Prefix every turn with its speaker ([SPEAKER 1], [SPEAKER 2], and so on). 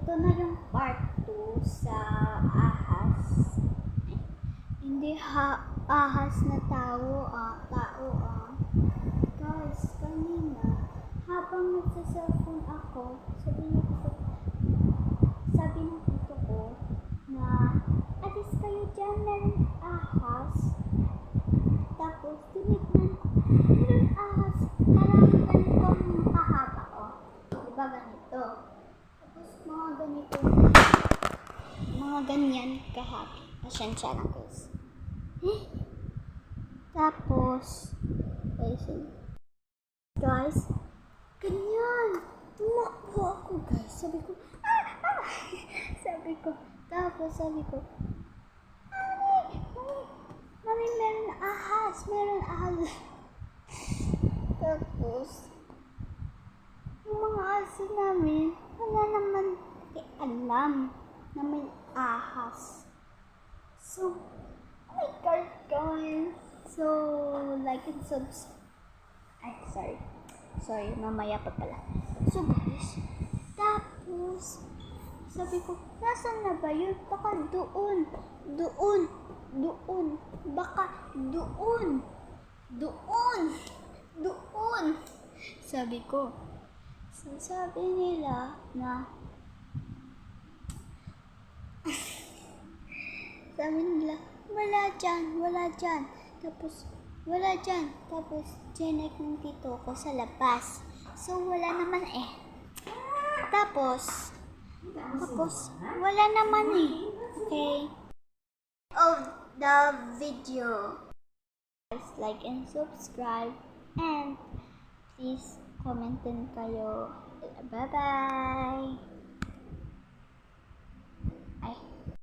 [SPEAKER 1] Ito na yung part 2 sa ahas. Hindi ahas na tao. Guys, kanina, habang nagsa-cellphone ako, sabi ng tito ko na, alis kayo dyan, merong ahas. Tapos, tinignan ko, merong ahas, parang ganitong kahaba, diba ganito? Tapos, mga ganyan kahaba. Pasensya na guys. Tapos, guys, ganyan. Tumakbo ako guys. Sabi ko, sabi ko, Mami, meron ahas. Tapos, yung mga aso namin, wala naman alam na may ahas. So, oh my God, guys. So, like and sorry, mamaya pa pala. So, guys, tapos, sabi ko, nasan na ba yun? Baka doon. Baka doon. Sabi ko. So, sabi nila na, wala dyan. Tapos, chinek ng tito ko sa labas. So, wala naman eh. Tapos, wala naman eh. Okay? Of the video. Guys, like and subscribe. And please comment din kayo. Bye-bye!